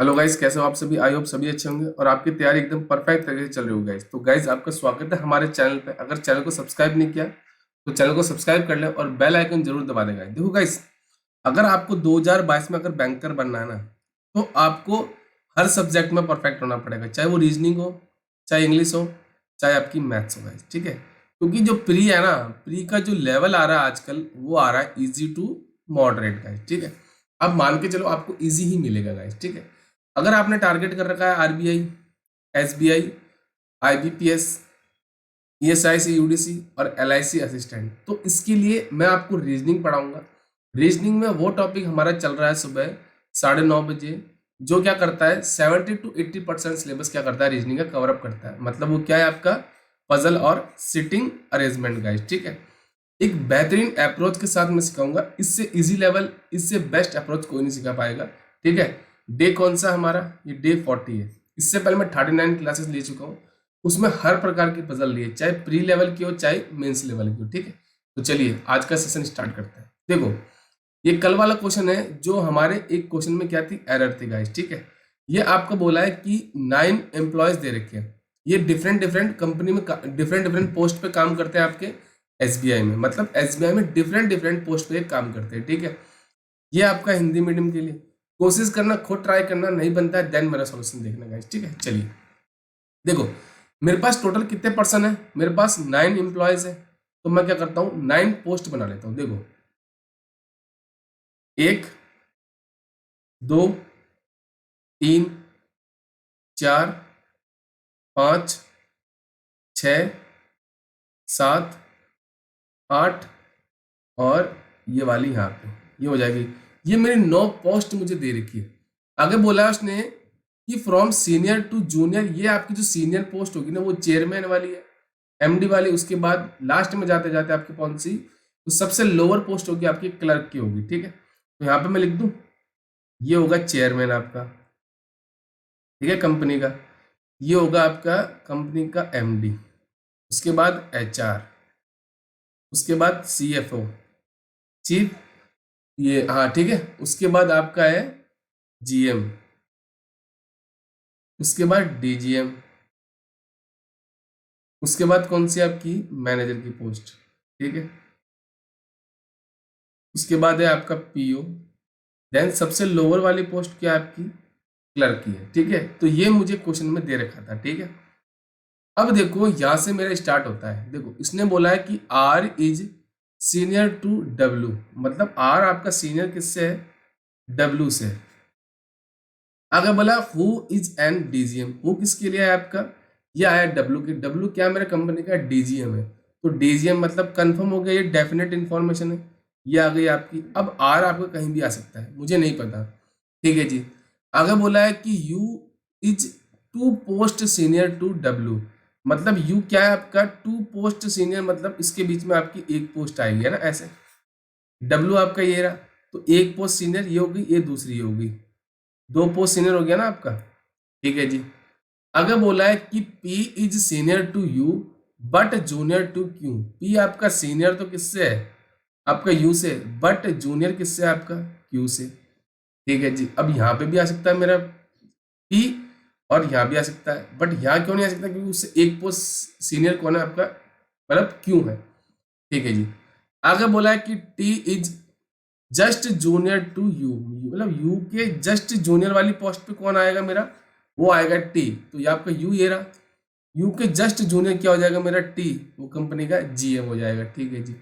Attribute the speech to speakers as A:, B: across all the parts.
A: Hello guys, कैसे हो आप सभी। आई होप सभी अच्छे होंगे और आपकी तैयारी एकदम परफेक्ट तरीके से चल रही हो गाइस। तो गाइस, आपका स्वागत है हमारे चैनल पे। अगर चैनल को सब्सक्राइब नहीं किया तो चैनल को सब्सक्राइब कर ले और बेल आइकन जरूर दबा देगा। देखो गाइस, अगर आपको 2022 में अगर बैंकर बनना है ना, तो आपको हर सब्जेक्ट में परफेक्ट होना पड़ेगा, चाहे वो रीजनिंग हो, चाहे इंग्लिश हो, चाहे आपकी मैथ्स हो गाइस। ठीक है, क्योंकि जो प्री है ना, प्री का जो लेवल आ रहा है आजकल, वो आ रहा है इजी टू मॉडरेट गाइस। ठीक है, अब मान के चलो आपको इजी ही मिलेगा गाइस। ठीक है, अगर आपने टारगेट कर रखा है RBI, SBI, IBPS, ESIC, UDC और एलआईसी असिस्टेंट, तो इसके लिए मैं आपको रीजनिंग पढ़ाऊंगा। रीजनिंग में वो टॉपिक हमारा चल रहा है सुबह 9:30 बजे, जो क्या करता है 70 to 80% सिलेबस क्या करता है, रीजनिंग का कवर अप करता है। मतलब वो क्या है, आपका पजल और सिटिंग अरेंजमेंट गाइस। ठीक है, एक बेहतरीन अप्रोच के साथ मैं सिखाऊंगा। इससे इजी लेवल, इससे बेस्ट अप्रोच कोई नहीं सिखा पाएगा। ठीक है, डे कौन सा हमारा, ये डे 40 है। इससे पहले मैं 39 क्लासेस ले चुका हूँ, उसमें हर प्रकार की पजल ली है, चाहे प्री लेवल की हो चाहे मेंस लेवल की हो। ठीक है, तो चलिए आज का सेशन स्टार्ट करते हैं। देखो, ये कल वाला क्वेश्चन है जो हमारे एक क्वेश्चन में क्या थी, एरर थी गाइस। ठीक है, ये आपको बोला है कि 9 एम्प्लॉयज दे रखे हैं, ये डिफरेंट डिफरेंट कंपनी में डिफरेंट डिफरेंट पोस्ट पे काम करते हैं आपके एसबीआई में। मतलब एसबीआई में डिफरेंट डिफरेंट पोस्ट पे काम करते हैं। ठीक है, ये आपका हिंदी मीडियम के लिए। कोशिश करना, खुद ट्राई करना, नहीं बनता है देन मेरा सॉल्यूशन देखना गाइस। ठीक है, चलिए देखो, मेरे पास टोटल कितने पर्सन है, मेरे पास 9 एम्प्लॉयज है। तो मैं क्या करता हूँ, 9 पोस्ट बना लेता हूँ। देखो, 1, 2, 3, 4, 5, 6, 7, 8 और ये वाली यहाँ पे, ये हो जाएगी। ये मेरी 9 पोस्ट मुझे दे रखी है। आगे बोला है उसने कि फ्रॉम सीनियर टू जूनियर, ये आपकी जो सीनियर पोस्ट होगी ना, वो चेयरमैन वाली है, एमडी वाली। उसके बाद लास्ट में जाते जाते आपकी कौन सी, तो सबसे लोअर पोस्ट होगी आपकी क्लर्क की होगी। ठीक है, तो यहाँ पे मैं लिख दूं, ये होगा चेयरमैन आपका। ठीक है, कंपनी का। ये होगा आपका कंपनी का एमडी। उसके बाद एचआर, उसके बाद सीएफओ, चीफ, ये हाँ ठीक है। उसके बाद आपका है जीएम, उसके बाद डीजीएम, उसके बाद कौन सी आपकी मैनेजर की पोस्ट। ठीक है, उसके बाद है आपका पीओ। देन सबसे लोअर वाली पोस्ट क्या है आपकी, क्लर्क की है। ठीक है, तो ये मुझे क्वेश्चन में दे रखा था। ठीक है, अब देखो यहां से मेरा स्टार्ट होता है। देखो, इसने बोला है कि R is senior to W, मतलब आर आपका सीनियर किससे है, डब्ल्यू से। आगे बोला who is an DGM, who किसके लिए है आपका, ये आया डब्ल्यू की। डब्ल्यू क्या मेरे कंपनी का डीजीएम है, तो डीजीएम मतलब कंफर्म हो गया, ये डेफिनेट इंफॉर्मेशन है। ये आ गई आपकी। अब आर आपका कहीं भी आ सकता है, मुझे नहीं पता। ठीक है जी, आगे बोला है कि U is to post senior to W, मतलब यू क्या है आपका, टू पोस्ट सीनियर, मतलब इसके बीच में आपकी एक पोस्ट आएगी, है ना ऐसे। डब्ल्यू आपका ये रहा, तो एक पोस्ट सीनियर ये होगी, ये दूसरी ये होगी, 2 पोस्ट सीनियर हो गया ना आपका। ठीक है जी, अगर बोला है कि P is senior to U but junior to Q, P आपका सीनियर तो किससे है, आपका U से, बट जूनियर किससे है आपका, Q से। ठीक है जी, अब यहाँ पे भी आ सकता है मेरा P और यहाँ भी आ सकता है, बट यहाँ क्यों नहीं आ सकता, क्योंकि उससे एक पोस्ट सीनियर कौन है आपका, मतलब Q है। ठीक है जी, आगे बोला है कि T is just junior to U, मतलब यू के जस्ट जूनियर वाली पोस्ट पे कौन आएगा मेरा, वो आएगा टी। तो ये आपका यू ये रहा, यू के जस्ट जूनियर क्या हो जाएगा मेरा, टी, वो कंपनी का जीएम हो जाएगा। ठीक है जी,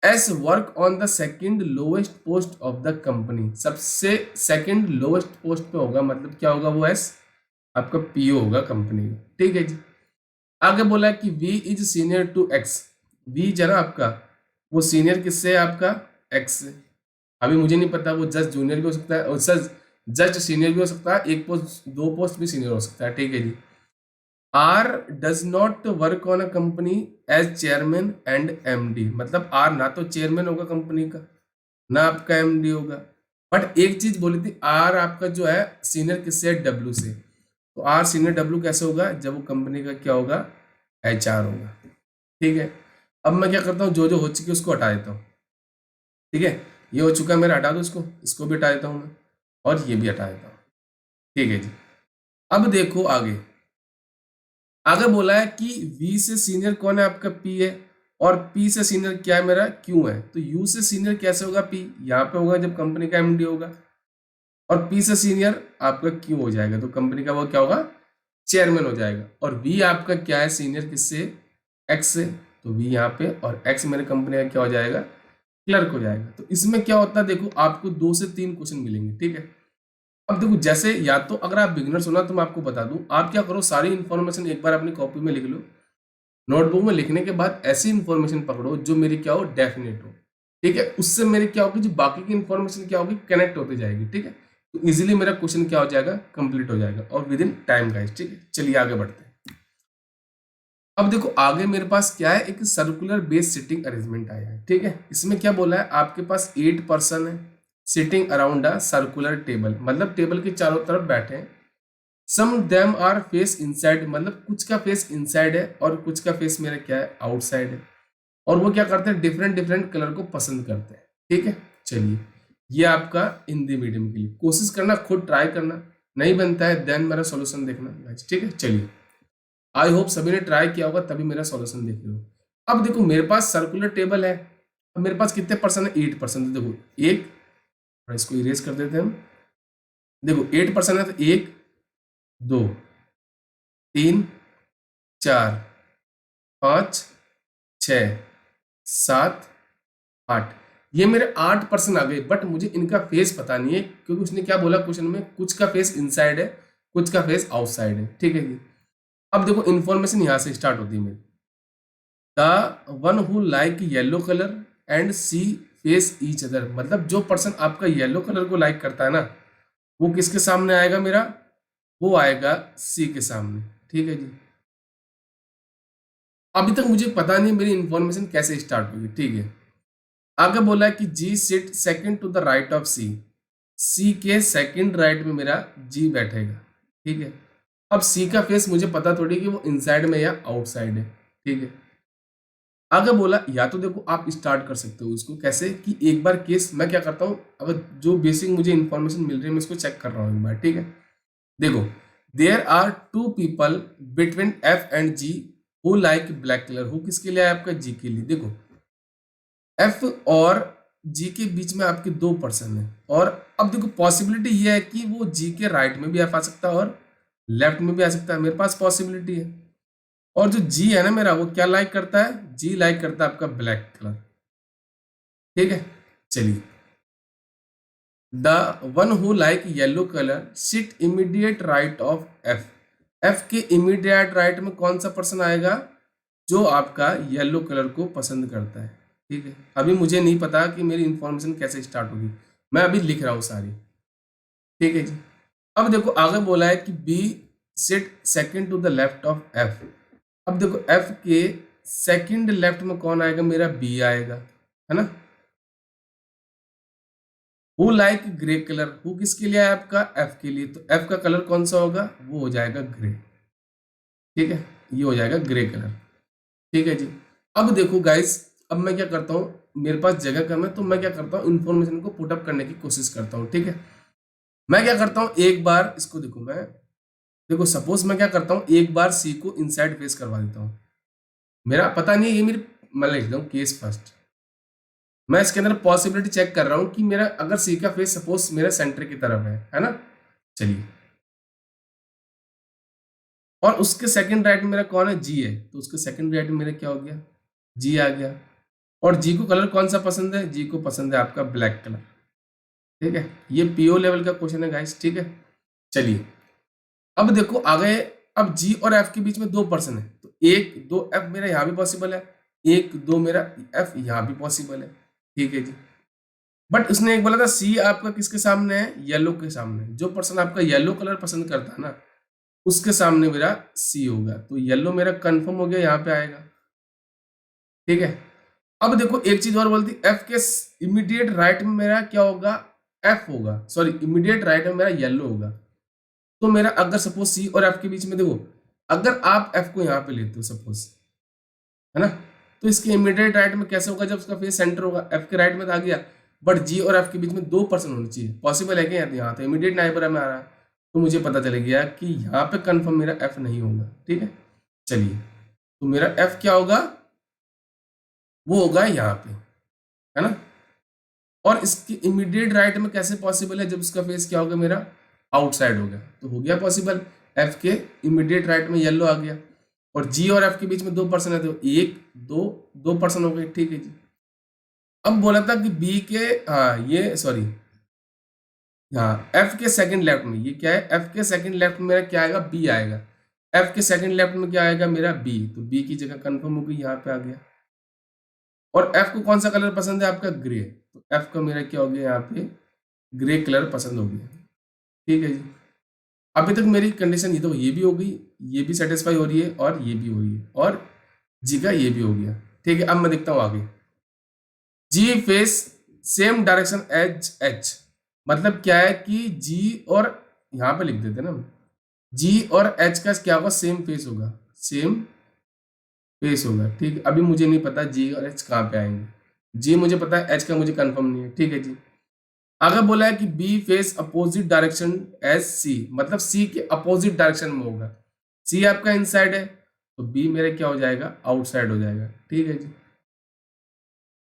A: S work on the second lowest post of the company, सबसे सेकंड लोएस्ट पोस्ट पे होगा, मतलब क्या होगा वो, एस आपका पीओ होगा कंपनी का। ठीक है जी, आगे बोला है कि V is senior to X, V जरा आपका वो सीनियर किससे है आपका, एक्स से। अभी मुझे नहीं पता, वो जस्ट जूनियर भी हो सकता है और सर जस्ट सीनियर भी हो सकता है, एक पोस्ट 2 पोस्ट भी सीनियर हो सकता है। ठीक है जी, R does not work on a company as chairman and MD, मतलब आर ना तो चेयरमैन होगा कंपनी का, ना आपका एमडी होगा। बट एक चीज बोली थी, आर आपका जो है सीनियर किससे है, डब्ल्यू से। तो आर सीनियर डब्ल्यू कैसे होगा, जब वो कंपनी का क्या होगा, एचआर होगा। ठीक है, अब मैं क्या करता हूँ, जो जो हो चुकी है उसको हटा देता हूँ। ठीक है, ये हो चुका है मेरा, हटा दो इसको, इसको भी हटा देता हूँ मैं, और ये भी हटा देता हूँ। ठीक है जी। अब देखो आगे, आगे बोला है कि V से सीनियर कौन है आपका P है, और P से सीनियर क्या है मेरा Q है। तो U से सीनियर कैसे होगा P, यहाँ पे होगा जब कंपनी का MD होगा, और P से सीनियर आपका Q हो जाएगा तो कंपनी का वो क्या होगा, चेयरमैन हो जाएगा। और V आपका क्या है सीनियर किससे, X से, तो V यहाँ पे, और X मेरे कंपनी का क्या हो जाएगा, क्लर्क हो जाएगा। तो इसमें क्या होता है देखो, आपको 2 से 3 क्वेश्चन मिलेंगे, ठीक है। अब देखो जैसे, या तो अगर आप बिगिनर्स हो ना तो मैं आपको बता दूं, आप क्या करो, सारी इन्फॉर्मेशन एक बार अपनी कॉपी में लिख लो, नोटबुक में लिखने के बाद ऐसी इन्फॉर्मेशन पकड़ो जो मेरी क्या हो, डेफिनेट हो, ठीक है। उससे मेरी क्या होगी, जो बाकी की इन्फॉर्मेशन क्या होगी, कनेक्ट होती जाएगी, ठीक है। तो इजीली मेरा क्वेश्चन क्या हो जाएगा, कंप्लीट हो जाएगा, और विद इन टाइम गाइस, ठीक है। चलिए आगे बढ़ते हैं। अब देखो आगे मेरे पास क्या है, एक सर्कुलर बेस सिटिंग अरेंजमेंट आया है, ठीक है। इसमें क्या बोला है, आपके पास 8 पर्सन है sitting around a circular table, मतलब टेबल के चारों तरफ बैठे हैं। सम देम आर फेस इनसाइड, मतलब कुछ का फेस इनसाइड है और कुछ का फेस मेरा क्या है, आउटसाइड है। और वो क्या करते हैं, डिफरेंट डिफरेंट कलर को पसंद करते हैं, ठीक है। चलिए, ये आपका हिंदी मीडियम के लिए, कोशिश करना खुद ट्राई करना, नहीं बनता है देन मेरा सॉल्यूशन देखना, ठीक है। चलिए, आई होप सभी ने ट्राई किया होगा तभी मेरा सॉल्यूशन देख रहे हो। अब देखो मेरे पास सर्कुलर टेबल है, अब मेरे पास कितने पर्सन है, 8%। देखो एक, और इसको इरेज कर देते हैं हम। देखो 8% है तो 1 2 3 4 5 6 7 8, ये मेरे 8% आ गए। बट मुझे इनका फेस पता नहीं है, क्योंकि उसने क्या बोला क्वेश्चन में, कुछ का फेस इनसाइड है, कुछ का फेस आउटसाइड है, ठीक है जी। अब देखो इन्फॉर्मेशन यहां से स्टार्ट होती है मेरी, the one who like yellow colour and C face each other, मतलब जो पर्सन आपका येलो कलर को लाइक करता है ना, वो किसके सामने आएगा मेरा, वो आएगा सी के सामने, ठीक है जी। अभी तक मुझे पता नहीं मेरी इंफॉर्मेशन कैसे स्टार्ट होगी, ठीक है। आगे बोला है कि G sit second to the right of C, C के सेकंड राइट में मेरा जी बैठेगा, ठीक है। अब सी का फेस मुझे पता थोड़ी कि वो इनसाइड में या आउटसाइड है, ठीक है। आगे बोला, या तो देखो आप स्टार्ट कर सकते हो इसको कैसे, कि एक बार केस मैं क्या करता हूँ, अगर जो बेसिक मुझे इन्फॉर्मेशन मिल रही है मैं इसको चेक कर रहा हूँ एक बार, ठीक है। देखो, there are 2 people between F and G who like black colour, who किसके लिए है, आपका जी के लिए। देखो एफ और जी के बीच में आपके 2 पर्सन है, और अब देखो पॉसिबिलिटी ये है कि वो जी के राइट में भी एफ आ सकता है और लेफ्ट में भी आ सकता है, मेरे पास पॉसिबिलिटी है। और जो जी है ना मेरा, वो क्या लाइक करता है, जी लाइक करता है आपका ब्लैक कलर, ठीक है। चलिए, the one who like yellow colour sit immediate right of F, F के इमीडिएट राइट में कौन सा पर्सन आएगा, जो आपका येलो कलर को पसंद करता है, ठीक है। अभी मुझे नहीं पता कि मेरी इंफॉर्मेशन कैसे स्टार्ट होगी, मैं अभी लिख रहा हूँ सारी, ठीक है जी। अब देखो आगे बोला है कि B sit second to the left of F, अब देखो एफ के सेकंड लेफ्ट में कौन आएगा, मेरा बी आएगा, है ना। Who like grey colour, who किसके लिए है आपका, एफ के लिए, तो एफ का कलर कौन सा होगा, वो हो जाएगा ग्रे, ठीक है। ये हो जाएगा ग्रे कलर, ठीक है जी। अब देखो गाइस, अब मैं क्या करता हूँ, मेरे पास जगह कम है तो मैं क्या करता हूँ, इन्फॉर्मेशन को पुट अप करने की कोशिश करता हूँ, ठीक है। मैं क्या करता हूँ, एक बार इसको देखो, मैं देखो सपोज मैं क्या करता हूँ, एक बार सी को इनसाइड फेस करवा देता हूँ, मेरा पता नहीं है ये मेरी, मैं लिख दूँ केस फर्स्ट, मैं इसके अंदर पॉसिबिलिटी चेक कर रहा हूँ कि मेरा अगर सी का फेस सपोज मेरे सेंटर की तरफ है ना। चलिए, और उसके सेकंड राइट में मेरा कौन है, जी है, तो उसके सेकंड राइट में मेरा क्या हो गया, जी आ गया। और जी को कलर कौन सा पसंद है, जी को पसंद है आपका ब्लैक कलर, ठीक है। ये पीओ लेवल का क्वेश्चन है गाइस, ठीक है। चलिए, अब देखो आगे, अब जी और एफ के बीच में 2 पर्सन है, तो 1 2 एफ मेरा यहाँ भी पॉसिबल है, 1 2 मेरा एफ यहाँ भी पॉसिबल है, ठीक है जी। बट उसने एक बोला था सी आपका किसके सामने है, येलो के सामने, जो पर्सन आपका येलो कलर पसंद करता है ना, उसके सामने मेरा सी होगा, तो येलो मेरा कंफर्म हो गया, यहाँ पे आएगा, ठीक है। अब देखो एक चीज और बोलती, एफ के इमीडिएट राइट में मेरा क्या होगा, एफ होगा, सॉरी इमीडिएट राइट में मेरा येलो होगा। तो मेरा अगर सपोज सी और एफ के बीच में देखो, अगर आप एफ को यहाँ पे लेते हो सपोज, है ना, तो इसके इमीडिएट राइट में कैसे होगा, जब उसका फेस सेंटर होगा, एफ के राइट में तो आ गया, बट जी और एफ के बीच में 2 पर्सन होने चाहिए, पॉसिबल है क्या यहाँ, तो इमीडिएट नाइबर में आ रहा है, तो मुझे पता चल गया कि यहाँ पे कंफर्म मेरा एफ नहीं होगा। ठीक है, चलिए, तो मेरा एफ क्या होगा, वो होगा यहाँ पे, है ना। और इसकी इमीडिएट राइट में कैसे पॉसिबल है, जब उसका फेस क्या होगा, मेरा आउटसाइड हो गया, तो हो गया पॉसिबल। एफ के इमीडिएट राइट में येलो आ गया, और जी और एफ के बीच में 2% है, तो 2% हो गए। ठीक है जी। अब बोला था कि बी के, हाँ ये सॉरी, हाँ एफ के सेकंड लेफ्ट में, ये क्या है, एफ के सेकंड लेफ्ट में मेरा क्या आएगा, बी आएगा। एफ के सेकंड लेफ्ट में क्या आएगा, मेरा बी, तो बी की जगह कंफर्म हो गई, यहाँ पे आ गया। और एफ को कौन सा कलर पसंद है, आपका ग्रे, तो एफ का मेरा क्या हो गया, यहाँ पे ग्रे कलर पसंद हो गया। ठीक है जी। अभी तक मेरी कंडीशन ये तो ये भी हो गई, ये भी सेटिस्फाई हो रही है, और ये भी हो रही है, और जी का ये भी हो गया। ठीक है, अब मैं देखता हूँ आगे। G face same direction as H, मतलब क्या है कि जी और, यहाँ पे लिख देते ना, जी और एच का क्या होगा, सेम फेस होगा, सेम फेस होगा। ठीक है, अभी मुझे नहीं पता जी और एच कहाँ पे आएंगे, जी मुझे पता है, एच का मुझे कंफर्म नहीं है। ठीक है जी। आगे बोला है कि B face opposite direction as C, मतलब सी के अपोजिट डायरेक्शन में होगा। सी आपका इनसाइड है, तो बी मेरा क्या हो जाएगा, आउटसाइड हो जाएगा। ठीक है जी।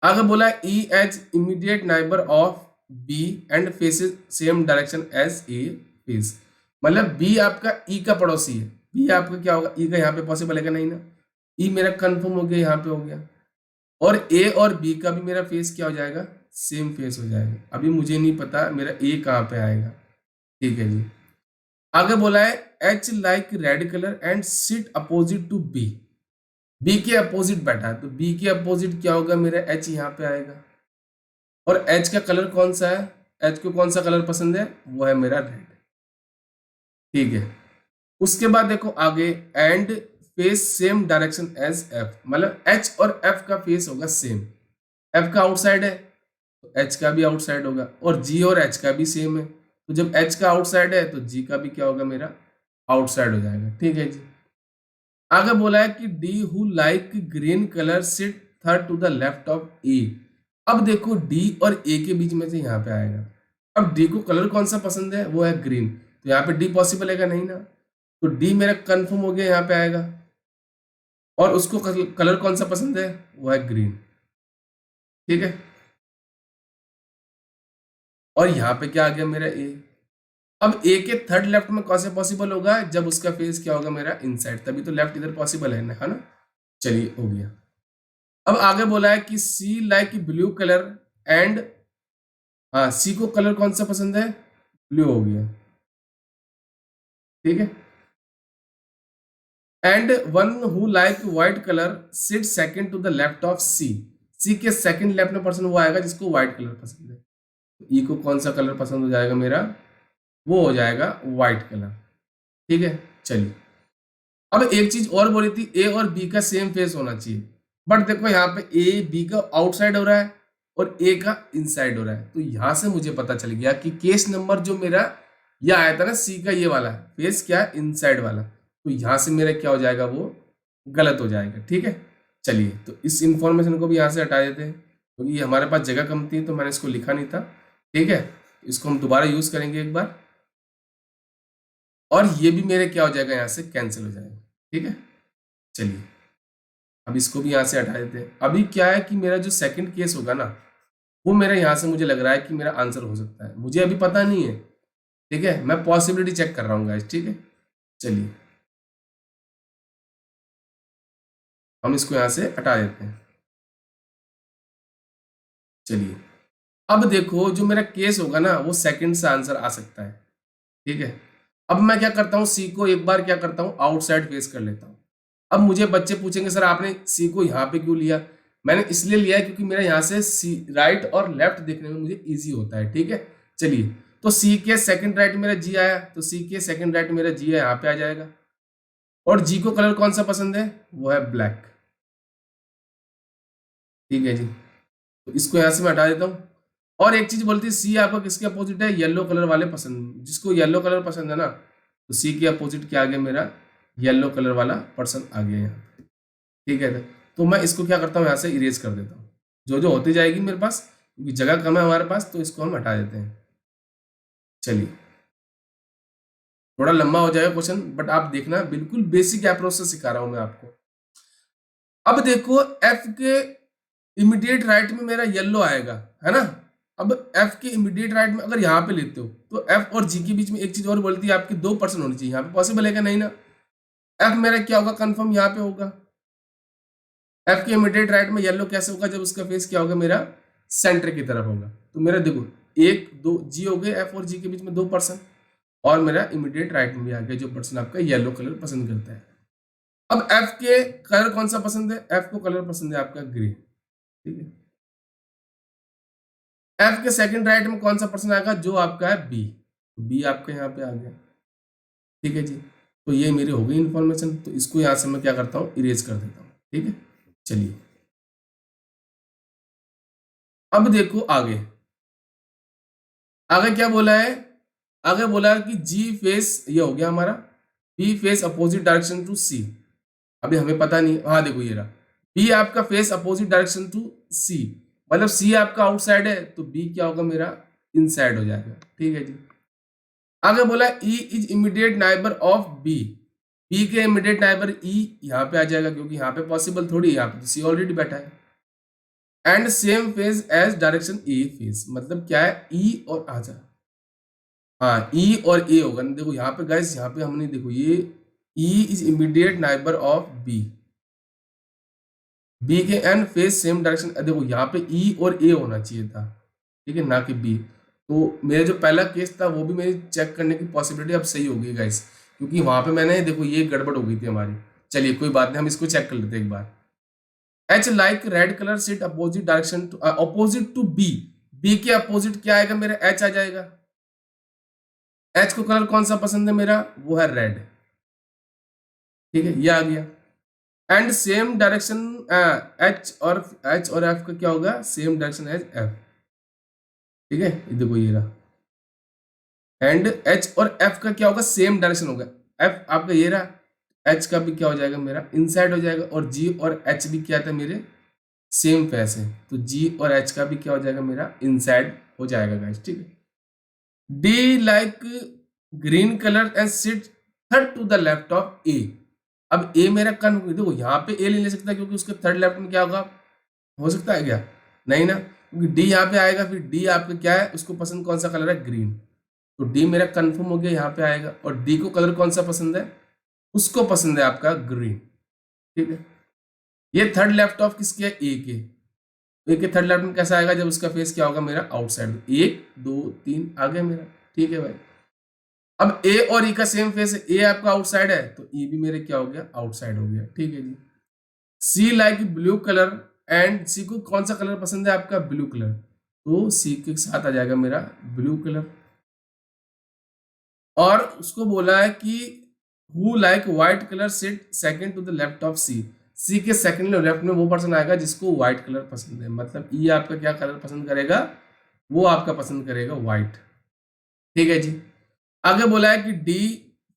A: आगे बोला है E as immediate neighbour of B and faces same direction as A face, मतलब बी आपका ई का पड़ोसी है। बी आपका क्या होगा, ई का यहाँ पे पॉसिबल है क्या, नहीं ना, ई मेरा कंफर्म हो गया, यहाँ पे हो गया। और ए और बी का भी मेरा फेस क्या हो जाएगा, सेम फेस हो जाएगा। अभी मुझे नहीं पता मेरा ए कहाँ पे आएगा। ठीक है जी। आगे बोला है H like red colour and sit opposite to B, B के अपोजिट बैठा है, तो बी के अपोजिट क्या होगा, मेरा एच यहाँ पे आएगा। और एच का कलर कौन सा है, एच को कौन सा कलर पसंद है, वो है मेरा रेड। ठीक है, उसके बाद देखो आगे, and face same direction as F, मतलब एच और एफ का फेस होगा सेम। एफ का आउटसाइड है, तो एच का भी आउटसाइड होगा, और जी और एच का भी सेम है, तो जब एच का आउटसाइड है तो जी का भी क्या होगा, मेरा आउटसाइड हो जाएगा। ठीक है जी। आगे बोला है कि D who like green colour sit third to the left of A. अब देखो डी और ए के बीच में से यहाँ पे आएगा। अब डी को कलर कौन सा पसंद है, वो है ग्रीन, तो यहाँ पे डी पॉसिबल है क्या, नहीं ना, तो डी मेरा कंफर्म हो गया, यहाँ पे आएगा। और उसको कलर कौन सा पसंद है, वो है ग्रीन। ठीक है, और यहाँ पे क्या आ गया, मेरा ए। अब ए के थर्ड लेफ्ट में कौन सा पॉसिबल होगा, जब उसका फेस क्या होगा, मेरा इनसाइड, तभी तो लेफ्ट इधर पॉसिबल है ना। चलिए, हो गया। अब आगे बोला है कि सी लाइक ब्लू कलर एंड, हाँ सी को कलर कौन सा पसंद है, ब्लू हो गया। ठीक है, and one who like white colour sit second to the left of C, C के सेकंड लेफ्ट में पर्सन वो आएगा जिसको व्हाइट कलर पसंद है। ई को कौन सा कलर पसंद हो जाएगा, मेरा वो हो जाएगा व्हाइट कलर। ठीक है, चलिए। अब एक चीज और बोली थी, ए और बी का सेम फेस होना चाहिए, बट देखो यहाँ पे ए बी का आउटसाइड हो रहा है और ए का इनसाइड हो रहा है, तो यहां से मुझे पता चल गया कि केस नंबर जो मेरा ये आया था ना, सी का ये वाला फेस क्या है, इनसाइड वाला, तो यहां से मेरा क्या हो जाएगा, वो गलत हो जाएगा। ठीक है, चलिए, तो इस इंफॉर्मेशन को भी यहाँ से हटा देते हैं, क्योंकि ये हमारे पास जगह कम थी तो मैंने इसको लिखा नहीं था। ठीक है, इसको हम दोबारा यूज करेंगे एक बार, और ये भी मेरे क्या हो जाएगा, यहाँ से कैंसिल हो जाएगा। ठीक है, चलिए, अब इसको भी यहाँ से हटा देते हैं। अभी क्या है कि मेरा जो सेकंड केस होगा ना, वो मेरा यहाँ से मुझे लग रहा है कि मेरा आंसर हो सकता है, मुझे अभी पता नहीं है। ठीक है, मैं पॉसिबिलिटी चेक कर रहा हूँ गाइस। ठीक है, चलिए, हम इसको यहाँ से हटा देते हैं। चलिए, अब देखो जो मेरा केस होगा ना, वो सेकंड से आंसर आ सकता है। ठीक है, अब मैं क्या करता हूँ, सी को एक बार क्या करता हूँ, आउटसाइड फेस कर लेता हूँ। अब मुझे बच्चे पूछेंगे सर आपने सी को यहाँ पे क्यों लिया, मैंने इसलिए लिया है क्योंकि मेरा यहाँ से सी राइट और लेफ्ट देखने में मुझे इजी होता है। ठीक है, चलिए, तो सी के सेकंड राइट मेरा जी आया, तो सी के सेकंड राइट मेरा जी है, यहाँ पे आ जाएगा। और जी को कलर कौन सा पसंद है, वो है ब्लैक। ठीक है जी, तो इसको यहाँ से मैं हटा देता हूँ। और एक चीज बोलती है, सी आपका किसके अपोजिट है, येलो कलर वाले पसंद, जिसको येलो कलर पसंद है ना, तो सी के अपोजिट क्या आ गया, मेरा येलो कलर वाला पर्सन आ गया यहाँ पे। ठीक है, तो मैं इसको क्या करता हूँ, यहाँ से इरेज कर देता हूँ, जो जो होती जाएगी मेरे पास, क्योंकि जगह कम है हमारे पास, तो इसको हम हटा देते हैं। चलिए, थोड़ा लंबा हो जाएगा क्वेश्चन, बट आप देखना, बिल्कुल बेसिक अप्रोच से सिखा रहा हूं मैं आपको। अब देखो एफ के इमीडिएट राइट में मेरा येलो आएगा, है ना। अब एफ के इमीडिएट राइट में अगर यहाँ पे लेते हो तो एफ और जी के बीच में एक चीज और बोलती है आपकी 2% होनी चाहिए, यहाँ पे पॉसिबल है क्या? नहीं ना। एफ मेरा क्या होगा? कंफर्म यहाँ पे होगा। एफ के इमीडिएट राइट में येलो कैसे होगा? जब उसका फेस क्या होगा? मेरा सेंटर की तरफ होगा। तो मेरा देखो 1 2 जी हो गए, एफ और जी के बीच में 2%, और मेरा इमीडिएट राइट में भी आ गया जो पर्सन आपका येलो कलर पसंद करता है। अब एफ के कलर कौन सा पसंद है? एफ को कलर पसंद है आपका ग्रे, ठीक है। एफ के सेकंड राइट में कौन सा पर्सन आएगा? जो आपका है बी, बी आपका यहाँ पे आ गया, ठीक है जी। तो ये मेरी हो गई इन्फॉर्मेशन, तो इसको यहां से मैं क्या करता हूँ? इरेज कर देता हूँ, ठीक है। चलिए अब देखो आगे, आगे क्या बोला है? आगे बोला है कि जी फेस, ये हो गया हमारा, B face opposite direction to C. अभी हमें पता नहीं, हाँ देखो ये रहा, बी आपका फेस अपोजिट डायरेक्शन टू सी, मतलब सी आपका आउटसाइड है तो बी क्या होगा? मेरा इनसाइड हो जाएगा, ठीक है जी। आगे बोला E is immediate neighbour of B, B के इमीडिएट नाइबर ई यहाँ पे आ जाएगा, क्योंकि यहाँ पे पॉसिबल थोड़ी, यहाँ पे तो सी ऑलरेडी बैठा है। And same face as direction A face, मतलब क्या है? ई और आ जा, हाँ ई और ए होगा। देखो यहाँ पे गाइस, यहाँ पे हमने देखो ये E is immediate neighbour of B, B के एंड फेज सेम डायरेक्शन, देखो यहाँ पे ई और ए होना चाहिए था, ठीक है, ना कि बी। तो मेरा जो पहला केस था वो भी मेरी चेक करने की पॉसिबिलिटी अब सही होगी गाइस, क्योंकि वहां पे मैंने देखो ये गड़बड़ हो गई थी हमारी। चलिए कोई बात नहीं, हम इसको चेक कर लेते हैं एक बार। H like red colour sit opposite direction to, opposite to B, B के अपोजिट क्या आएगा? मेरा एच आ जाएगा। एच को कलर कौन सा पसंद है? मेरा वो है रेड, ठीक है, ये आ गया। एंड सेम डायरेक्शन, एच और एफ का क्या होगा? सेम डायरेक्शन एज एफ, ठीक है, ये देखो ये रहा। एंड एच और एफ का क्या होगा? सेम डायरेक्शन होगा। एफ आपका ये रहा, एच का भी क्या हो जाएगा? मेरा इनसाइड हो जाएगा, और जी और एच भी क्या था? मेरे सेम फेस है, तो जी और एच का भी क्या हो जाएगा? मेरा इनसाइड हो जाएगा गाइस, ठीक है। D like green colour and sit third to the left of A. अब ए मेरा कन, देखो यहाँ पे ए ले सकता है, क्योंकि उसके थर्ड लेफ्ट में क्या होगा? हो सकता है क्या? नहीं ना, क्योंकि डी यहाँ पे आएगा, फिर डी आपका क्या है? उसको पसंद कौन सा कलर है? ग्रीन। तो डी मेरा कंफर्म हो गया, यहाँ पे आएगा। और डी को कलर कौन सा पसंद है? उसको पसंद है आपका ग्रीन, ठीक है। ये थर्ड लेफ्ट ऑफ किसके है? ए के। ए के थर्ड लेफ्ट में कैसा आएगा? जब उसका फेस क्या होगा? मेरा आउटसाइड। 1 2 3 आ गया मेरा, ठीक है भाई। अब ए और ई का सेम फेस है, ए आपका आउटसाइड है तो ई भी मेरे क्या हो गया? आउटसाइड हो गया, ठीक है जी। सी लाइक ब्लू कलर, एंड सी को कौन सा कलर पसंद है? आपका ब्लू कलर, तो सी के साथ आ जाएगा मेरा ब्लू कलर। और उसको बोला है कि who like white colour sit second to the left of C, C के सेकंड लेफ्ट में वो पर्सन आएगा जिसको व्हाइट कलर पसंद है, मतलब ई आपका क्या कलर पसंद करेगा? वो आपका पसंद करेगा व्हाइट, ठीक है जी। आगे बोला है कि D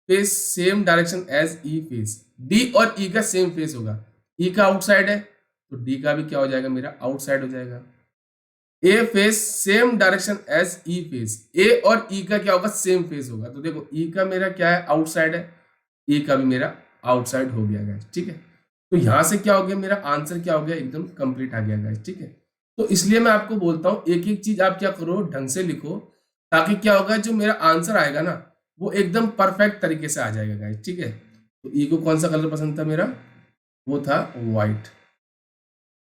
A: face same direction as E face, D और ई का सेम फेस होगा। ई का आउटसाइड है तो डी का भी क्या हो जाएगा? मेरा आउटसाइड हो जाएगा। ए face same direction as E face, ए और ई का क्या होगा? सेम फेस होगा। तो देखो ई का मेरा क्या है? आउटसाइड है, ई का भी मेरा आउटसाइड हो गया गाइस, ठीक है। तो यहां से क्या हो गया? मेरा आंसर क्या हो गया? एकदम कंप्लीट आ गया गाइस, ठीक है। तो इसलिए मैं आपको बोलता हूं एक एक चीज आप क्या करो? ढंग से लिखो, ताकि क्या होगा? जो मेरा आंसर आएगा ना वो एकदम परफेक्ट तरीके से आ जाएगा गाइस, ठीक है। तो ई को कौन सा कलर पसंद था? मेरा वो था व्हाइट।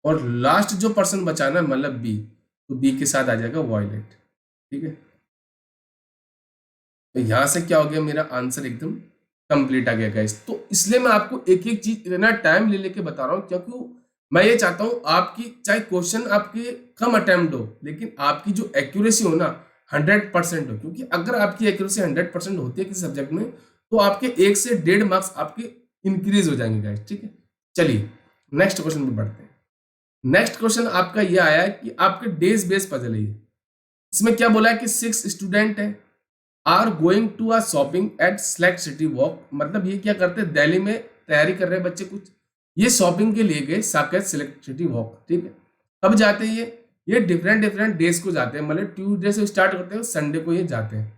A: और लास्ट जो पर्सन बचा ना, मतलब बी, तो बी के साथ आ जाएगा वॉयलेट, ठीक है। तो यहां से क्या हो गया? मेरा आंसर एकदम कंप्लीट आ गया गाइस। तो इसलिए मैं आपको एक एक चीज इतना टाइम ले लेके बता रहा हूं, क्योंकि मैं ये चाहता हूं आपकी चाहे क्वेश्चन आपके कम अटेम्प्ट हो, लेकिन आपकी जो एक्यूरेसी हो ना 100% हो, क्योंकि अगर आपकी एक्यूरेसी 100% होती है किसी सब्जेक्ट में, तो आपके 1 से 1.5 मार्क्स आपके इंक्रीज हो जाएंगे गाइस, ठीक है। चलिए नेक्स्ट क्वेश्चन पे बढ़ते हैं। नेक्स्ट क्वेश्चन आपका ये आया है कि आपके डेज बेस पजल है ये। इसमें क्या बोला है कि 6 स्टूडेंट है are going to a shopping at Select City Walk, मतलब ये क्या करते हैं? दिल्ली में तैयारी कर रहे हैं बच्चे कुछ, ये शॉपिंग के लिए गए साकेत सेलेक्ट सिटी वॉक, ठीक है। कब जाते हैं ये डिफरेंट डिफरेंट डेज को जाते हैं, मतलब ट्यूसडे से स्टार्ट करते हैं, संडे को ये जाते हैं,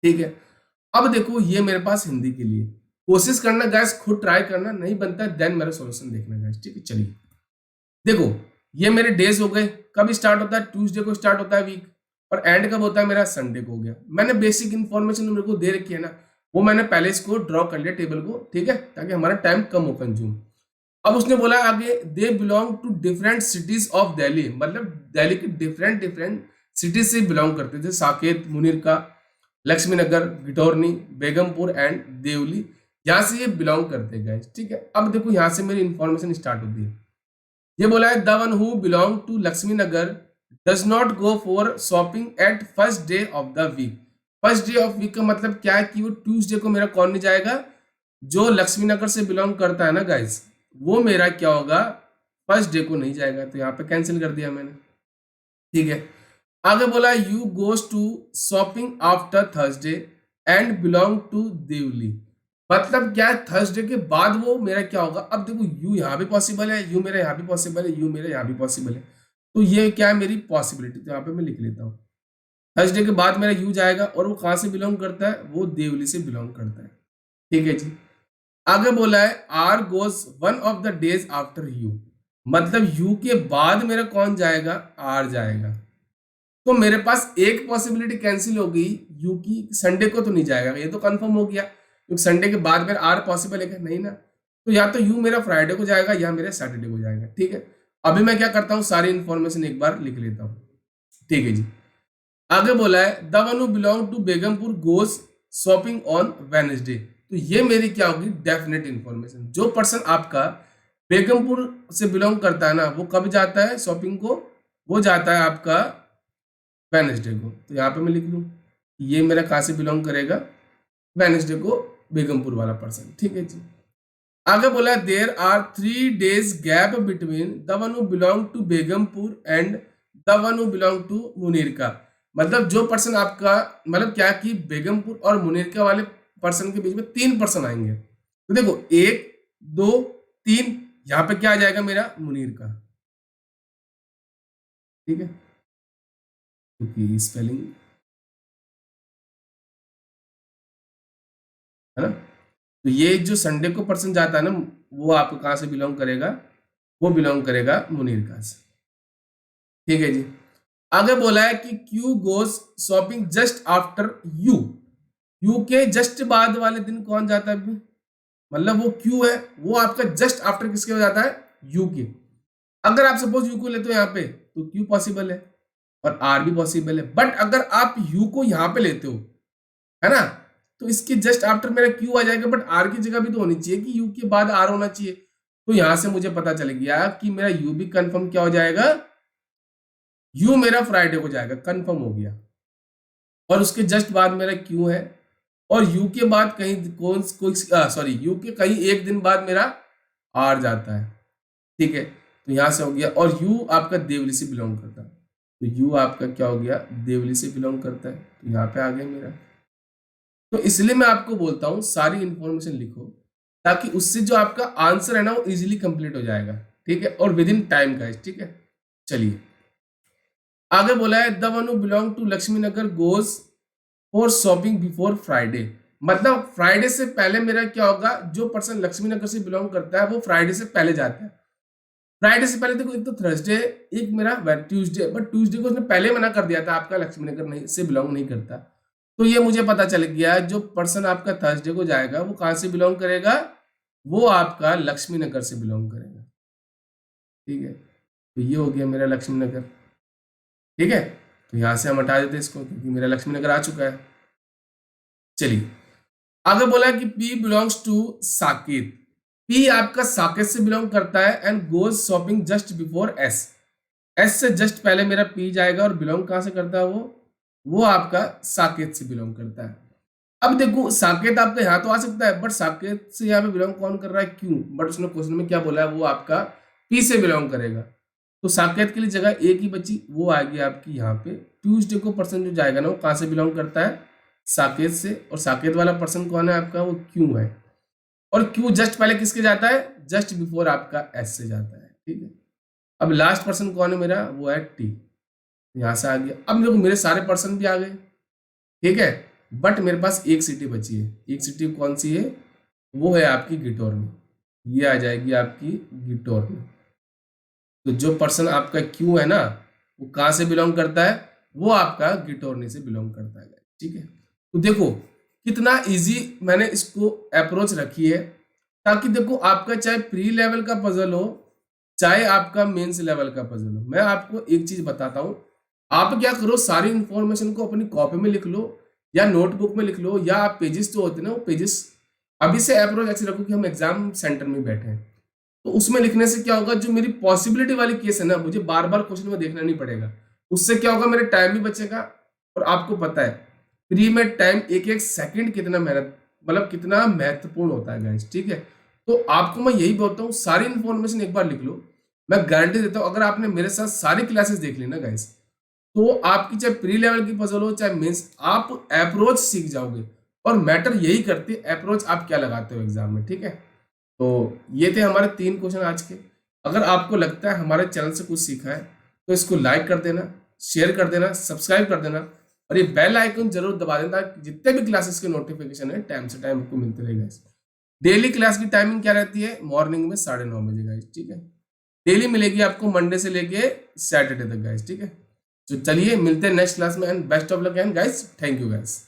A: ठीक है। अब देखो ये मेरे पास हिंदी के लिए, कोशिश करना गैस, खुद ट्राई करना, नहीं बनता है देन मेरा सॉल्यूशन देखना गैस, ठीक है। चलिए देखो ये मेरे डेज हो गए, कब स्टार्ट होता है, ट्यूसडे को स्टार्ट होता है वीक, और एंड कब होता है मेरा, संडे को हो गया। मैंने बेसिक इन्फॉर्मेशन मेरे को दे रखी है ना, वो मैंने पहले इसको ड्रॉ कर लिया टेबल को, ठीक है, ताकि हमारा टाइम कम हो कंज्यूम। अब उसने बोला आगे, they belong to different cities of Delhi, मतलब दिल्ली के डिफरेंट डिफरेंट सिटीज से बिलोंग करते थे, साकेत, मुनीरका, लक्ष्मी नगर, गिटौरनी, बेगमपुर एंड देवली, यहाँ से ये बिलोंग करते गए, ठीक है। अब देखो यहाँ से मेरी इंफॉर्मेशन स्टार्ट होती है। ये बोला है, the one who belong to Laxmi Nagar does not go for shopping at first day of the week. First day of week का मतलब क्या है कि वो ट्यूसडे को मेरा कौन नहीं जाएगा, जो लक्ष्मी नगर से बिलोंग करता है ना गाइस, वो मेरा क्या होगा, फर्स्ट डे को नहीं जाएगा, तो यहाँ पे कैंसिल कर दिया मैंने, ठीक है। आगे बोला, U goes to shopping after Thursday and belong to Deoli, मतलब क्या है, थर्सडे के बाद वो मेरा क्या होगा। अब देखो यू यहाँ भी पॉसिबल है, यू मेरा यहाँ भी पॉसिबल है, यू मेरा यहाँ भी पॉसिबल है, तो ये क्या है मेरी पॉसिबिलिटी, तो यहाँ पे मैं लिख लेता हूँ, थर्सडे के बाद मेरा यू जाएगा, और वो कहाँ से बिलोंग करता है, वो देवली से बिलोंग करता है, ठीक है जी। आगे बोला है, R goes one of the days after U, मतलब यू के बाद मेरा कौन जाएगा, आर जाएगा, तो मेरे पास एक पॉसिबिलिटी कैंसिल हो गई, यू की संडे को तो नहीं जाएगा, ये तो कंफर्म हो गया, क्योंकि संडे के बाद मेरा आर पॉसिबल है क्या, नहीं ना, तो या तो यू मेरा फ्राइडे को जाएगा या मेरा सैटरडे को जाएगा, ठीक है। अभी मैं क्या करता हूँ, सारी इन्फॉर्मेशन एक बार लिख लेता हूँ, ठीक है जी। आगे बोला है, the one who belong to Begumpur goes shopping on Wednesday, तो ये मेरी क्या होगी, डेफिनेट इन्फॉर्मेशन, जो पर्सन आपका बेगमपुर से बिलोंग करता है ना, वो कब जाता है शॉपिंग को, वो जाता है आपका वेडनेसडे को, तो यहाँ पे मैं लिख लूँ, ये मेरा कहाँ से बिलोंग करेगा, वेडनेसडे को, बेगमपुर वाला पर्सन, ठीक है जी। आगे बोला, there are 3 days gap between the one who belong to Begumpur and the one who belong to Munirka, मतलब जो पर्सन आपका, मतलब क्या कि बेगमपुर और मुनीरका वाले पर्सन के बीच में 3 पर्सन आएंगे, तो देखो 1 2 3, यहाँ पे क्या आ जाएगा मेरा, मुनीरका, ठीक है, क्योंकि स्पेलिंग है ना, तो ये जो संडे को पर्सन जाता है ना, वो आपको कहाँ से बिलोंग करेगा, वो बिलोंग करेगा मुनीरका से, ठीक है जी। आगे बोला है कि Q goes shopping just after you, you के जस्ट बाद वाले दिन कौन जाता है अभी, मतलब वो क्यू है, वो आपका जस्ट आफ्टर किसके हो जाता है, यू के। अगर आप सपोज यू को लेते हो यहाँ पे, तो क्यू पॉसिबल है और आर भी पॉसिबल है, बट अगर आप यू को यहाँ पे लेते हो, है ना, तो इसके जस्ट आफ्टर मेरा क्यू आ जाएगा, बट आर की जगह भी तो होनी चाहिए कि यू के बाद आर होना चाहिए, तो यहां से मुझे पता चल गया कि मेरा यू भी कंफर्म क्या हो जाएगा, यू मेरा फ्राइडे को जाएगा, कंफर्म हो गया, और उसके जस्ट बाद मेरा क्यू है, और यू के बाद कहीं कौन कोई सॉरी यू के कहीं एक दिन बाद मेरा आर जाता है, ठीक है, तो यहां से हो गया, और यू आपका देवली से बिलोंग करता है, तो यू आपका क्या हो गया, देवली से बिलोंग करता है, तो यहाँ पे आ गया मेरा। तो इसलिए मैं आपको बोलता हूं सारी इंफॉर्मेशन लिखो, ताकि उससे जो आपका आंसर है ना, वो इजीली कंप्लीट हो जाएगा, ठीक है, और विद इन टाइम का, ठीक है। चलिए आगे बोला है, the one who belong to Laxmi Nagar goes for shopping before Friday, मतलब फ्राइडे से पहले मेरा क्या होगा, जो पर्सन लक्ष्मी नगर से बिलोंग करता है वो फ्राइडे से पहले जाता है। फ्राइडे से पहले देखो, एक तो थर्सडे, एक मेरा ट्यूसडे, बट ट्यूसडे को उसने पहले मना कर दिया था, आपका लक्ष्मी नगर नहीं से बिलोंग नहीं करता, तो ये मुझे पता चल गया, जो पर्सन आपका थर्सडे को जाएगा वो कहाँ से बिलोंग करेगा, वो आपका लक्ष्मी नगर से बिलोंग करेगा, ठीक है, तो ये हो गया मेरा लक्ष्मी नगर, ठीक है, तो यहां से हम हटा देते इसको, क्योंकि मेरा लक्ष्मी नगर आ चुका है। चलिए आगे बोला कि P belongs to Saket, P आपका साकेत से बिलोंग करता है, and goes shopping just before S, S से जस्ट पहले मेरा पी जाएगा, और बिलोंग कहां से करता है वो आपका साकेत से बिलोंग करता है। अब देखो साकेत आपका यहाँ तो आ सकता है, बट साकेत से यहाँ पे बिलोंग कौन कर रहा है, क्यों, बट उसने क्वेश्चन में क्या बोला है, वो आपका पी से बिलोंग करेगा, तो साकेत के लिए जगह एक ही बची, वो आएगी आपकी यहाँ पे, ट्यूसडे को पर्सन जो जाएगा ना, वो कहाँ से बिलोंग करता है, साकेत से, और साकेत वाला पर्सन कौन है आपका, वो क्यू है, और क्यू जस्ट पहले किसके जाता है, जस्ट बिफोर आपका एस से जाता है, ठीक है। अब लास्ट पर्सन कौन है मेरा, वो है टी, यहां से आ गया। अब देखो मेरे सारे पर्सन भी आ गए, ठीक है, बट मेरे पास एक सिटी बची है। एक सिटी कौन सी है? वो है आपकी गिटोरनी। ये आ जाएगी आपकी गिटोरनी। तो जो पर्सन आपका क्यू है ना, वो कहाँ से बिलोंग करता है? वो आपका गिटोरनी से बिलोंग करता है। ठीक है, तो देखो कितना इजी मैंने इसको अप्रोच रखी है, ताकि देखो आपका चाहे प्री लेवल का पजल हो, चाहे आपका मेंस लेवल का पजल हो। मैं आपको एक चीज बताता हूँ, आप क्या करो, सारी इंफॉर्मेशन को अपनी कॉपी में लिख लो या नोटबुक में लिख लो, या आप पेजेस जो होते हैं ना, वो पेजेस अभी से अप्रोच ऐसे रखो कि हम एग्जाम सेंटर में बैठे हैं। तो उसमें लिखने से क्या होगा, जो मेरी पॉसिबिलिटी वाली केस है ना, मुझे बार बार क्वेश्चन में देखना नहीं पड़ेगा। उससे क्या होगा, मेरे टाइम भी बचेगा। और आपको पता है प्री में टाइम, एक एक सेकंड कितना मेहनत, मतलब कितना महत्वपूर्ण होता है गाइस। ठीक है, तो आपको मैं यही बोलता हूँ, सारी इन्फॉर्मेशन एक बार लिख लो। मैं गारंटी देता हूँ, अगर आपने मेरे साथ सारी क्लासेस देख ली ना गाइस, तो आपकी चाहे प्री लेवल की पजल हो चाहे मेंस, आप अप्रोच सीख जाओगे। और मैटर यही करती है अप्रोच आप क्या लगाते हो एग्जाम में। ठीक है, तो ये थे हमारे 3 क्वेश्चन आज के। अगर आपको लगता है हमारे चैनल से कुछ सीखा है, तो इसको लाइक कर देना, शेयर कर देना, सब्सक्राइब कर देना, और ये बेल आइकन जरूर दबा देना, जितने भी क्लासेस के नोटिफिकेशन है टाइम से टाइम आपको मिलते रहेगा। डेली क्लास की टाइमिंग क्या रहती है? मॉर्निंग में 9:30 बजे गाइस। ठीक है, डेली मिलेगी आपको मंडे से लेके सैटरडे तक गाइस। ठीक है, तो चलिए मिलते हैं नेक्स्ट क्लास में, and best of luck and guys, thank you guys.